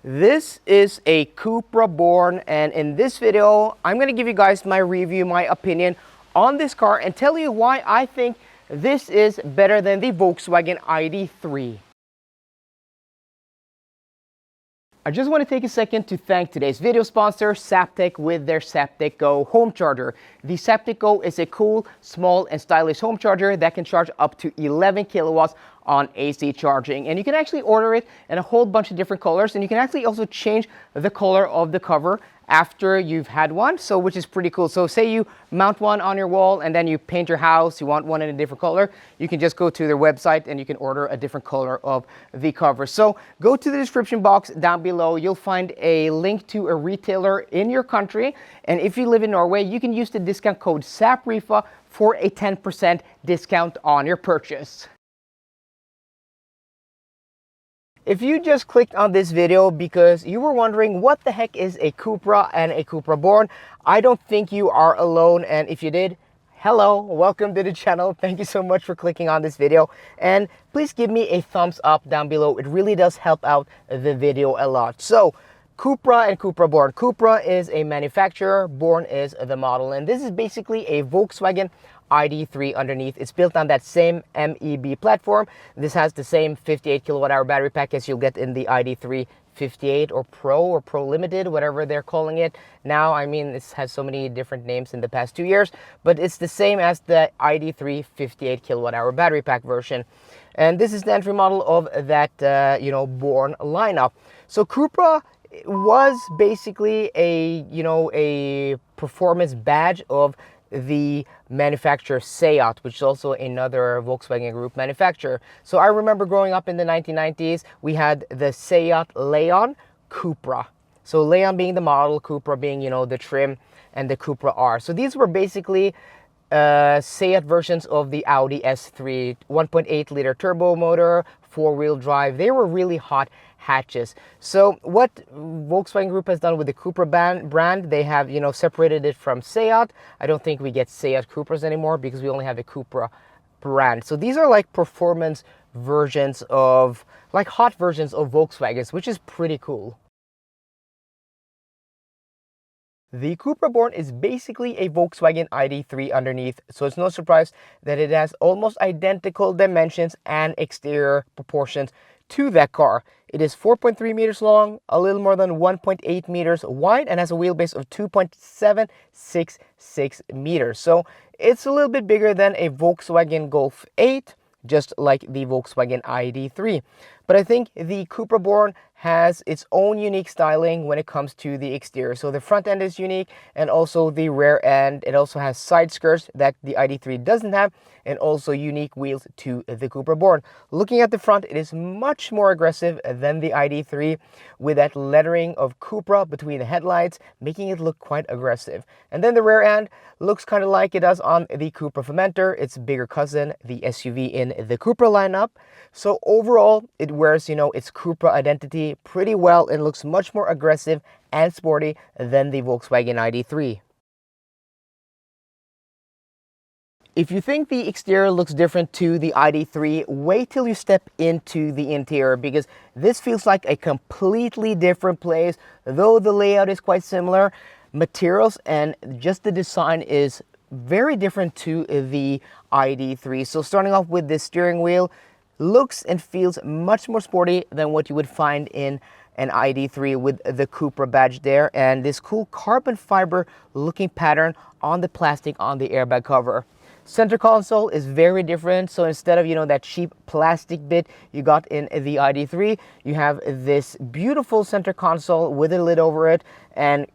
This is a Cupra Born, and in this video I'm going to give you guys my review, my opinion on this car and tell you why I think this is better than the Volkswagen ID.3. I just want to take a second to thank today's video sponsor, Zaptec, with their Zaptec Go home charger. The Zaptec Go is a cool, small, and stylish home charger that can charge up to 11 kilowatts on AC charging. And you can actually order it in a whole bunch of different colors, and you can actually also change the color of the cover after you've had one, so which is pretty cool. So say you mount one on your wall and then you paint your house, you want one in a different color, you can just go to their website and you can order a different color of the cover. So go to the description box down below, you'll find a link to a retailer in your country, and if you live in Norway, you can use the discount code SAPRIFA for a 10% discount on your purchase. If you just clicked on this video because you were wondering what the heck is a Cupra and a Cupra Born, I don't think you are alone, and if you did, hello, welcome to the channel. Thank you so much for clicking on this video, and please give me a thumbs up down below. It really does help out the video a lot. So Cupra and Cupra Born. Cupra is a manufacturer, Born is the model, and this is basically a Volkswagen ID.3 underneath. It's built on that same MEB platform. This has the same 58 kilowatt hour battery pack as you'll get in the ID.3 58 or Pro Limited, whatever they're calling it now. I mean, this has so many different names in the past 2 years, but it's the same as the ID.3 58 kilowatt hour battery pack version. And this is the entry model of that, Born lineup. So Cupra was basically a performance badge of the manufacturer Seat, which is also another Volkswagen Group manufacturer. So I remember growing up in the 1990s, we had the Seat Leon Cupra. So Leon being the model, Cupra being, the trim, and the Cupra R. So these were basically Seat versions of the Audi S3, 1.8 liter turbo motor, four-wheel drive. They were really hot hatches. So what Volkswagen Group has done with the Cupra brand, they have separated it from Seat. I don't think we get Seat Cupras anymore because we only have the Cupra brand. So these are like performance versions of, like hot versions of Volkswagens, which is pretty cool. The Cupra Born is basically a Volkswagen ID.3 underneath, so it's no surprise that it has almost identical dimensions and exterior proportions to that car. It is 4.3 meters long, a little more than 1.8 meters wide, and has a wheelbase of 2.766 meters. So it's a little bit bigger than a Volkswagen Golf 8, just like the Volkswagen ID.3. But I think the Cupra Born has its own unique styling when it comes to the exterior. So the front end is unique, and also the rear end. It also has side skirts that the ID.3 doesn't have, and also unique wheels to the Cupra Born. Looking at the front, it is much more aggressive than the ID.3, with that lettering of Cupra between the headlights, making it look quite aggressive. And then the rear end looks kind of like it does on the Cupra Formentor, its bigger cousin, the SUV in the Cupra lineup. So overall, it wears, its Cupra identity pretty well and looks much more aggressive and sporty than the Volkswagen ID.3. If you think the exterior looks different to the ID.3, wait till you step into the interior, because this feels like a completely different place. Though the layout is quite similar, materials and just the design is very different to the ID.3. So starting off with this steering wheel, looks and feels much more sporty than what you would find in an ID.3 with the Cupra badge there, and this cool carbon fiber looking pattern on the plastic on the airbag cover. Center console is very different. So instead of that cheap plastic bit you got in the ID.3, you have this beautiful center console with a lid over it, and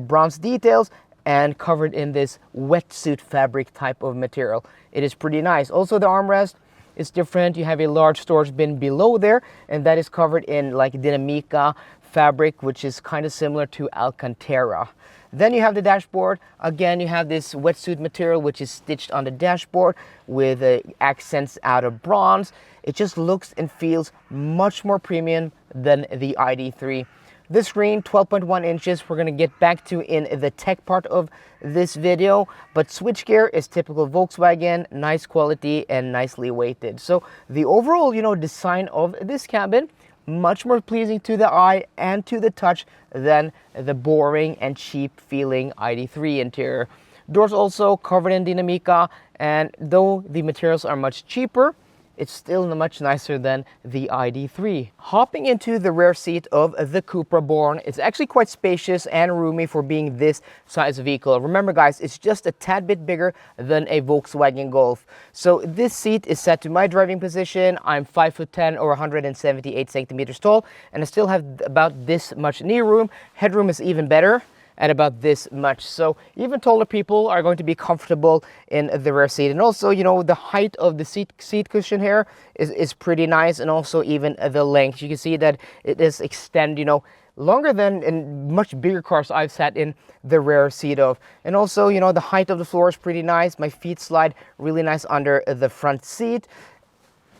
bronze details, and covered in this wetsuit fabric type of material. It is pretty nice. Also, the armrest is different. You have a large storage bin below there, and that is covered in like Dinamica fabric, which is kind of similar to Alcantara. Then you have the dashboard. Again, you have this wetsuit material which is stitched on the dashboard with accents out of bronze. It just looks and feels much more premium than the ID.3. This screen, 12.1 inches, we're going to get back to in the tech part of this video, but switchgear is typical Volkswagen, nice quality and nicely weighted. So the overall, design of this cabin, much more pleasing to the eye and to the touch than the boring and cheap feeling ID.3 interior. Doors also covered in Dinamica, and though the materials are much cheaper, it's still much nicer than the ID.3. Hopping into the rear seat of the Cupra Born, it's actually quite spacious and roomy for being this size vehicle. Remember guys, it's just a tad bit bigger than a Volkswagen Golf. So this seat is set to my driving position. I'm 5'10" or 178 centimeters tall, and I still have about this much knee room. Headroom is even better at about this much, so even taller people are going to be comfortable in the rear seat. And also, you know, the height of the seat cushion here is pretty nice, and also even the length. You can see that it is extend, you know, longer than in much bigger cars I've sat in the rear seat of. And also, you know, the height of the floor is pretty nice. My feet slide really nice under the front seat.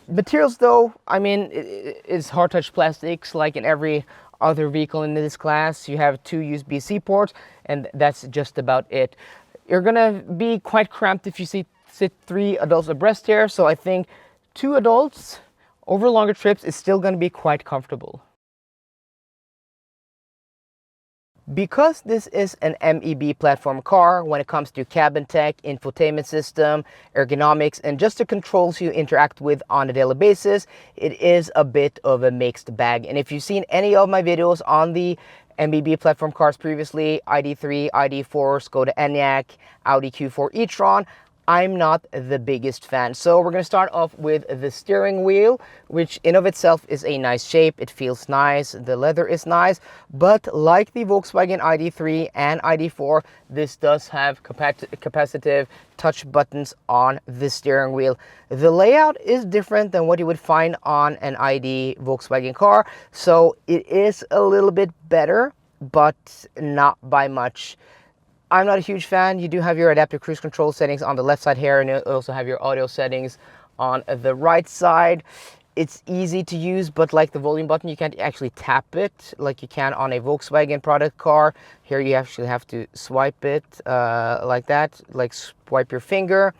Materials though, I mean, it's hard touch plastics like in every other vehicle in this class. You have 2 USB-C ports, and that's just about it. You're gonna be quite cramped if you sit 3 adults abreast here, so I think 2 adults over longer trips is still gonna be quite comfortable. Because this is an MEB platform car, when it comes to cabin tech, infotainment system, ergonomics, and just the controls you interact with on a daily basis, it is a bit of a mixed bag. And if you've seen any of my videos on the MEB platform cars previously, ID.3, ID.4, Skoda Enyaq, Audi Q4 e-tron, I'm not the biggest fan. So we're going to start off with the steering wheel, which in of itself is a nice shape. It feels nice, the leather is nice, but like the Volkswagen ID.3 and ID.4, this does have capacitive touch buttons on the steering wheel. The layout is different than what you would find on an ID Volkswagen car, so it is a little bit better, but not by much. I'm not a huge fan. You do have your adaptive cruise control settings on the left side here, and you also have your audio settings on the right side. It's easy to use, but like the volume button, you can't actually tap it like you can on a Volkswagen product car. Here you actually have to swipe it like that, like swipe your finger,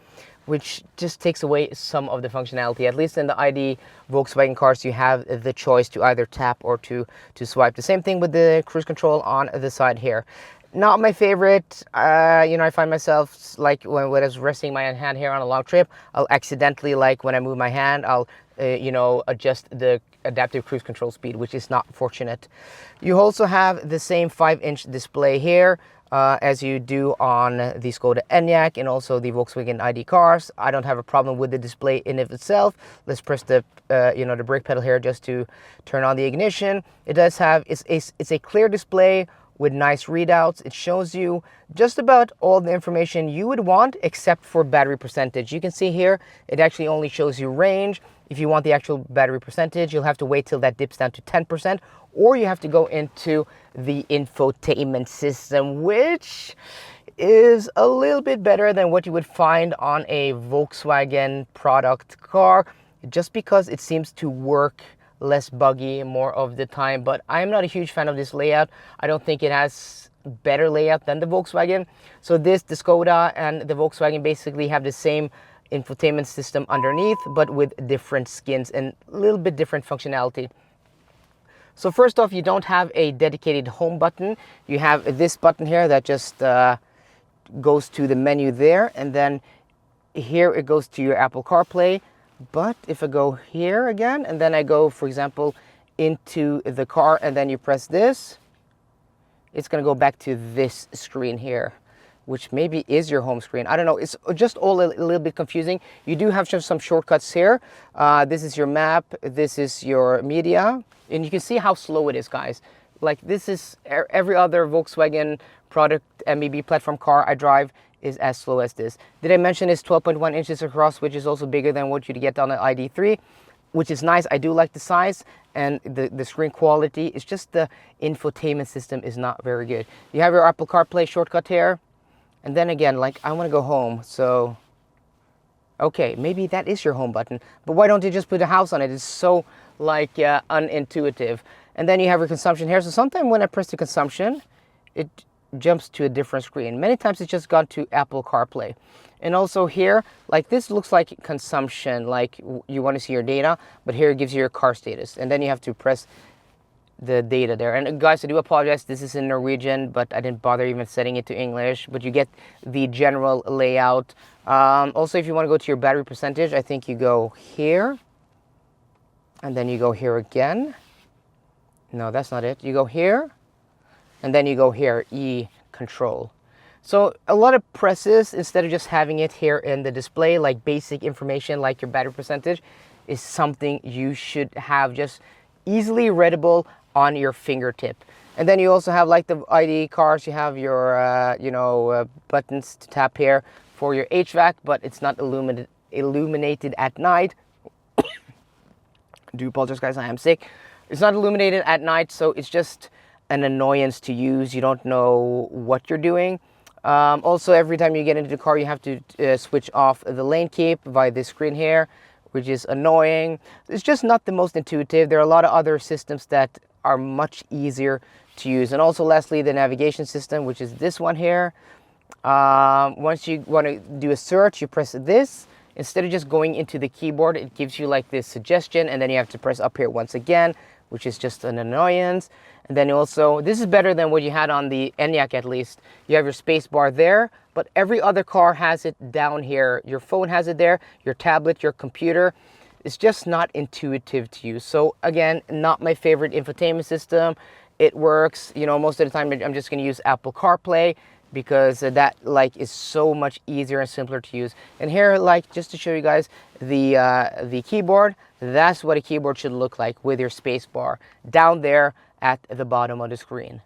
which just takes away some of the functionality. At least in the ID Volkswagen cars, you have the choice to either tap or to swipe. The same thing with the cruise control on the side here. Not my favorite. You know, I find myself like when I was resting my hand here on a long trip, I'll accidentally, like when I move my hand, I'll you know, adjust the adaptive cruise control speed, which is not fortunate. You also have the same 5-inch display here as you do on the Skoda Enyaq and also the Volkswagen ID cars. I don't have a problem with the display in of itself. Let's press the you know, the brake pedal here just to turn on the ignition. It does have, it's a clear display with nice readouts. It shows you just about all the information you would want except for battery percentage. You can see here it actually only shows you range. If you want the actual battery percentage, you'll have to wait till that dips down to 10%, or you have to go into the infotainment system, which is a little bit better than what you would find on a Volkswagen product car, just because it seems to work less buggy more of the time. But I'm not a huge fan of this layout. I don't think it has better layout than the Volkswagen. So the Skoda and the Volkswagen basically have the same infotainment system underneath, but with different skins and a little bit different functionality. So first off, you don't have a dedicated home button. You have this button here that just goes to the menu there, and then here it goes to your Apple CarPlay. But if I go here again, and then I go, for example, into the car, and then you press this, it's going to go back to this screen here, which maybe is your home screen. I don't know. It's just all a little bit confusing. You do have some shortcuts here. This is your map. This is your media. And you can see how slow it is, guys. Like, this is every other Volkswagen product MEB platform car I drive is as slow as this. Did I mention it's 12.1 inches across, which is also bigger than what you'd get on an ID.3, which is nice. I do like the size and the screen quality. It's just the infotainment system is not very good. You have your Apple CarPlay shortcut here. And then again, like, I want to go home, so okay, maybe that is your home button, but why don't you just put a house on it? It's so like unintuitive. And then you have your consumption here. So sometimes when I press the consumption, it jumps to a different screen. Many times it's just gone to Apple CarPlay. And also here, like this looks like consumption, like you want to see your data, but here it gives you your car status. And then you have to press the data there. And guys, I do apologize, this is in Norwegian, but I didn't bother even setting it to English, but you get the general layout. Also, if you want to go to your battery percentage, I think you go here, and then you go here again. No, that's not it. You go here, and then you go here, E control. So a lot of presses, instead of just having it here in the display, like basic information like your battery percentage, is something you should have just easily readable on your fingertip. And then you also have, like the ID cars, you have your buttons to tap here for your HVAC, but it's not illuminated at night. I do apologize, guys, I am sick. It's not illuminated at night, so it's just an annoyance to use. You don't know what you're doing. Also, every time you get into the car, you have to switch off the lane keep via this screen here, which is annoying. It's just not the most intuitive. There are a lot of other systems that are much easier to use. And also, lastly, the navigation system, which is this one here. Once you want to do a search, you press this. Instead of just going into the keyboard, it gives you like this suggestion, and then you have to press up here once again, which is just an annoyance. And then also, this is better than what you had on the Enyaq at least. You have your space bar there, but every other car has it down here. Your phone has it there, your tablet, your computer. It's just not intuitive to use. So again, not my favorite infotainment system. It works, you know, most of the time I'm just gonna use Apple CarPlay because that like is so much easier and simpler to use. And here, like, just to show you guys the keyboard, that's what a keyboard should look like with your space bar down there at the bottom of the screen.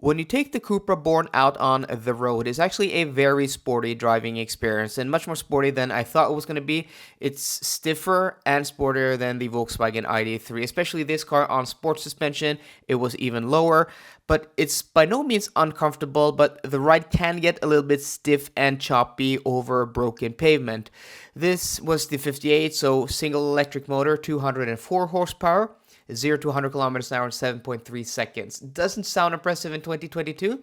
When you take the Cupra Born out on the road, it's actually a very sporty driving experience, and much more sporty than I thought it was going to be. It's stiffer and sportier than the Volkswagen ID.3, especially this car on sport suspension. It was even lower, but it's by no means uncomfortable, but the ride can get a little bit stiff and choppy over broken pavement. This was the 58, so single electric motor, 204 horsepower. 0 to 100 kilometers an hour in 7.3 seconds. Doesn't sound impressive in 2022,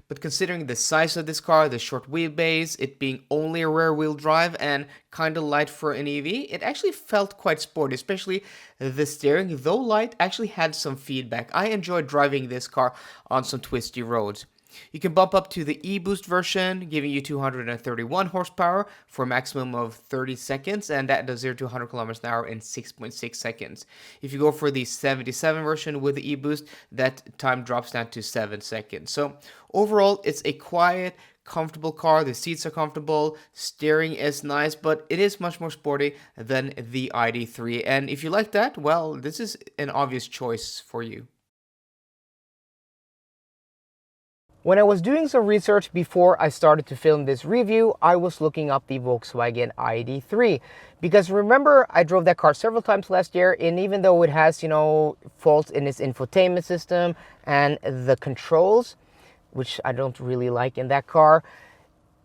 but considering the size of this car, the short wheelbase, it being only a rear wheel drive and kind of light for an EV, it actually felt quite sporty, especially the steering, though light, actually had some feedback. I enjoyed driving this car on some twisty roads. You can bump up to the e-boost version, giving you 231 horsepower for a maximum of 30 seconds, and that does 0 to 100 kilometers an hour in 6.6 seconds. If you go for the 77 version with the e-boost, that time drops down to 7 seconds. So overall, it's a quiet, comfortable car. The seats are comfortable, steering is nice, but it is much more sporty than the ID.3. And if you like that, well, this is an obvious choice for you. When I was doing some research before I started to film this review, I was looking up the Volkswagen ID.3 because remember, I drove that car several times last year, and even though it has, faults in its infotainment system and the controls, which I don't really like in that car,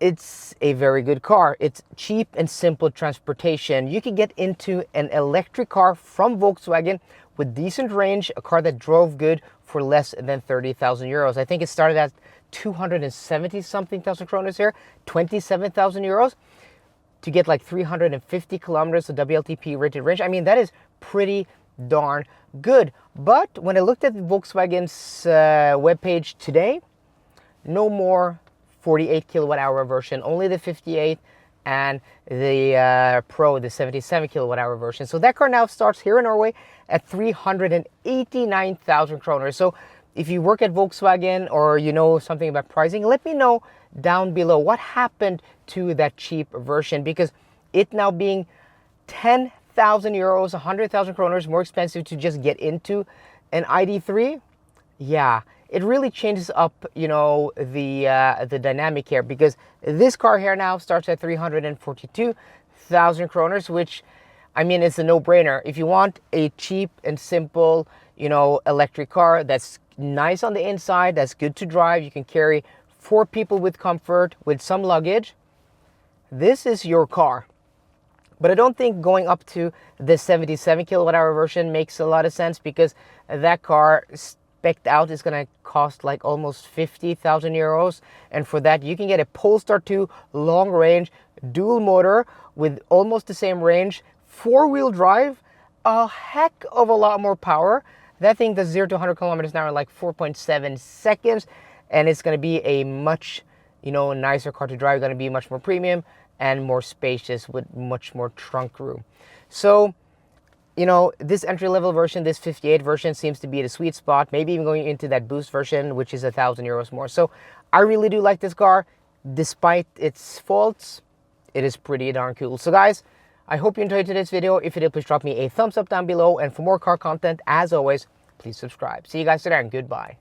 it's a very good car. It's cheap and simple transportation. You can get into an electric car from Volkswagen with decent range, a car that drove good for less than 30,000 euros. I think it started at 270 something thousand kroners here, 27,000 euros to get like 350 kilometers of WLTP rated range. I mean, that is pretty darn good. But when I looked at Volkswagen's webpage today, no more 48 kilowatt hour version, only the 58 and the Pro, the 77 kilowatt hour version. So that car now starts here in Norway at 389,000 kroner. So if you work at Volkswagen or you know something about pricing, let me know down below what happened to that cheap version, because it now being 10,000 euros, 100,000 kroners more expensive to just get into an ID.3. Yeah, it really changes up, the dynamic here, because this car here now starts at 342,000 kroners, which, I mean, it's a no-brainer. If you want a cheap and simple, electric car that's nice on the inside, that's good to drive, you can carry 4 people with comfort, with some luggage, this is your car. But I don't think going up to the 77 kilowatt hour version makes a lot of sense, because that car spec'd out is gonna cost like almost 50,000 euros. And for that, you can get a Polestar 2 long range, dual motor with almost the same range, 4-wheel drive, a heck of a lot more power. That thing does 0 to 100 kilometers an hour in like 4.7 seconds. And it's gonna be a much, nicer car to drive, gonna be much more premium and more spacious with much more trunk room. So, this entry-level version, this 58 version seems to be the sweet spot, maybe even going into that boost version, which is 1,000 euros more. So I really do like this car. Despite its faults, it is pretty darn cool. So guys, I hope you enjoyed today's video. If you did, please drop me a thumbs up down below. And for more car content, as always, please subscribe. See you guys today and goodbye.